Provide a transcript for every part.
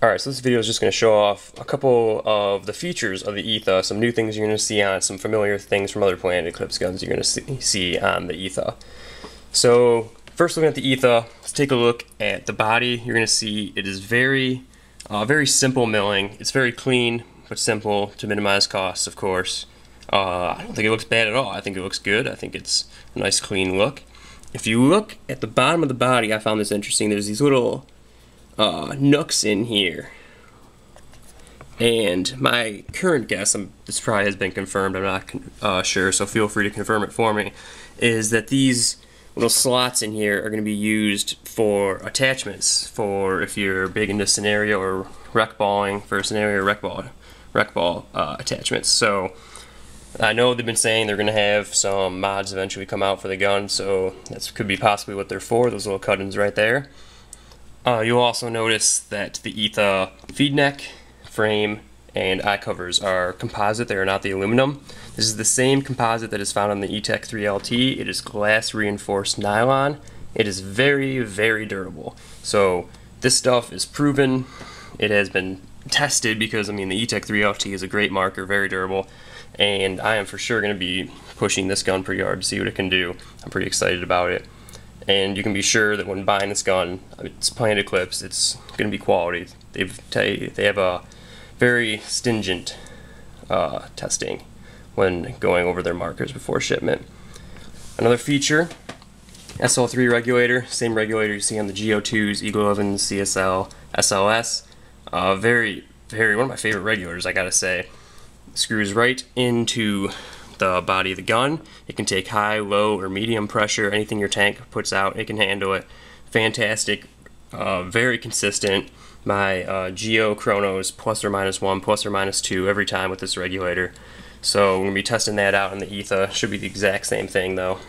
Alright, so this video is just going to show off a couple of the features of the Etha, some new things you're going to see on it, some familiar things from other Planet Eclipse guns you're going to see on the Etha. So, first looking at the Etha, let's take a look at the body. You're going to see it is very simple milling. It's very clean, but simple to minimize costs, of course. I don't think it looks bad at all. I think it looks good. I think it's a nice clean look. If you look at the bottom of the body, I found this interesting. There's these little nooks in here, and my current guess, this probably has been confirmed, I'm not sure, so feel free to confirm it for me, is that these little slots in here are going to be used for attachments, for if you're big into scenario or rec balling, for scenario or rec ball attachments. So I know they've been saying they're going to have some mods eventually come out for the gun, so that could be possibly what they're for, those little cut-ins right there. You'll also notice that the Etha feed neck, frame, and eye covers are composite. They are not the aluminum. This is the same composite that is found on the E-Tech 3LT. It is glass reinforced nylon. It is very, very durable. So this stuff is proven. It has been tested because, I mean, the E-Tech 3LT is a great marker, very durable, and I am for sure going to be pushing this gun pretty hard to see what it can do. I'm pretty excited about it. And you can be sure that when buying this gun, it's Planet Eclipse, it's going to be quality. They have a very stringent testing when going over their markers before shipment. Another feature, SL3 regulator, same regulator you see on the GO2s, Eagle 11, CSL, SLS. One of my favorite regulators, I gotta say. Screws right into the body of the gun. It can take high, low, or medium pressure. Anything your tank puts out, it can handle it. Fantastic, very consistent. My Geo chronos ±1, ±2 every time with this regulator. So we're gonna be testing that out in the Etha. Should be the exact same thing though.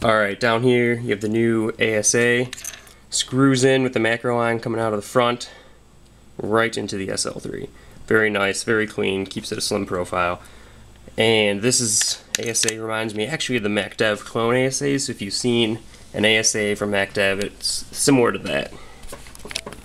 Alright, down here you have the new ASA. Screws in with the macro line coming out of the front, right into the SL3. Very nice, very clean, keeps it a slim profile. And this is, ASA reminds me actually of the MacDev clone ASAs. So if you've seen an ASA from MacDev, it's similar to that.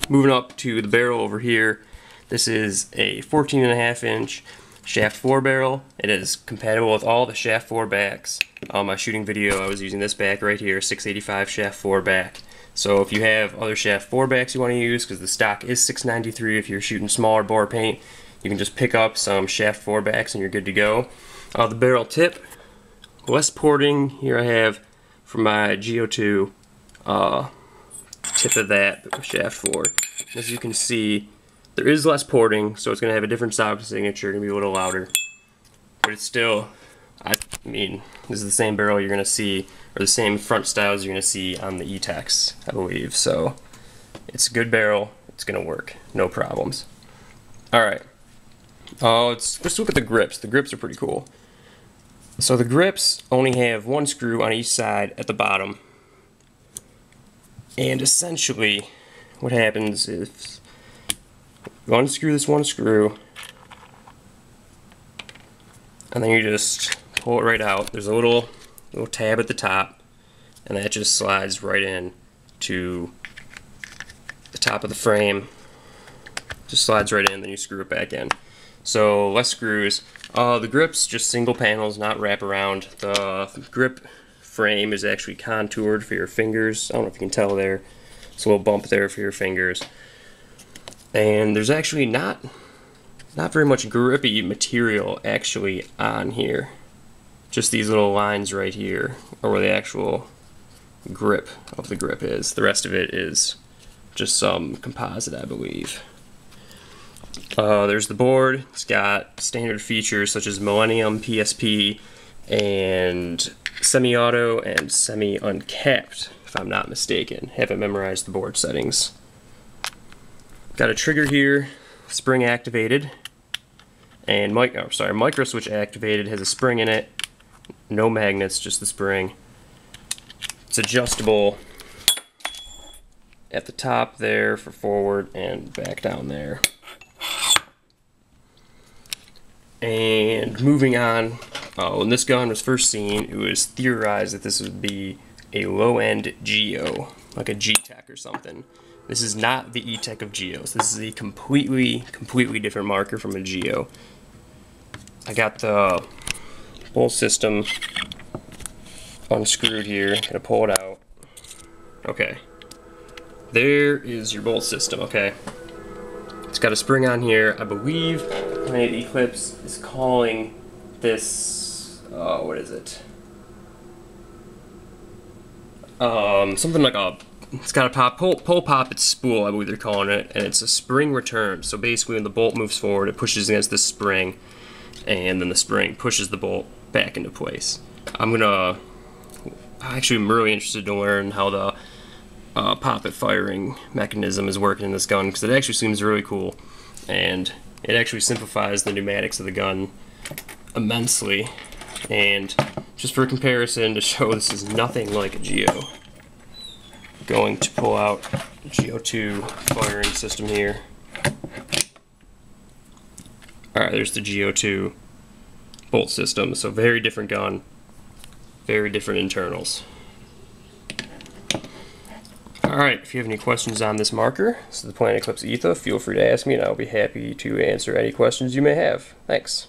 Moving up to the barrel over here, this is a 14.5 inch shaft 4 barrel. It is compatible with all the shaft 4 backs. On my shooting video I was using this back right here, 685 shaft 4 back. So if you have other shaft 4 backs you want to use, because the stock is 693 if you're shooting smaller bore paint, you can just pick up some shaft 4 backs and you're good to go. The barrel tip, less porting. Here I have from my GO2 tip of that shaft 4. As you can see, there is less porting, so it's going to have a different sound signature, going to be a little louder. But it's still, I mean, this is the same barrel you're going to see, or the same front styles you're going to see on the E-Techs, I believe. So it's a good barrel, it's going to work, no problems. Alright. Let's look at the grips. The grips are pretty cool. So the grips only have one screw on each side at the bottom. And essentially, what happens is you unscrew this one screw, and then you just pull it right out. There's a little tab at the top, and that just slides right in to the top of the frame. Just slides right in, then you screw it back in. So less screws. The grip's just single panels, not wraparound. The grip frame is actually contoured for your fingers. I don't know if you can tell there. It's a little bump there for your fingers. And there's actually not very much grippy material actually on here. Just these little lines right here are where the actual grip of the grip is. The rest of it is just some composite, I believe. There's the board. It's got standard features such as Millennium, PSP, and semi-auto and semi-uncapped, if I'm not mistaken. Haven't memorized the board settings. Got a trigger here, spring activated, and micro switch activated. Has a spring in it, no magnets, just the spring. It's adjustable at the top there for forward and back down there. And moving on, when this gun was first seen, it was theorized that this would be a low-end Geo, like a G-Tech or something. This is not the E-Tech of Geos. This is a completely different marker from a Geo. I got the bolt system unscrewed here. Gonna pull it out. Okay. There is your bolt system, okay? It's got a spring on here. I believe Planet Eclipse is calling this, what is it? Something like a, it's got a pop, pull poppet spool, I believe they're calling it, and it's a spring return. So basically when the bolt moves forward, it pushes against the spring, and then the spring pushes the bolt back into place. I'm really interested to learn how the poppet firing mechanism is working in this gun, because it actually seems really cool, and it actually simplifies the pneumatics of the gun immensely. And just for comparison, to show this is nothing like a Geo, I'm going to pull out the Geo 2 firing system here. Alright, there's the Geo 2 bolt system. So very different gun, very different internals. Alright, if you have any questions on this marker, this is the Planet Eclipse Etha, feel free to ask me and I'll be happy to answer any questions you may have. Thanks.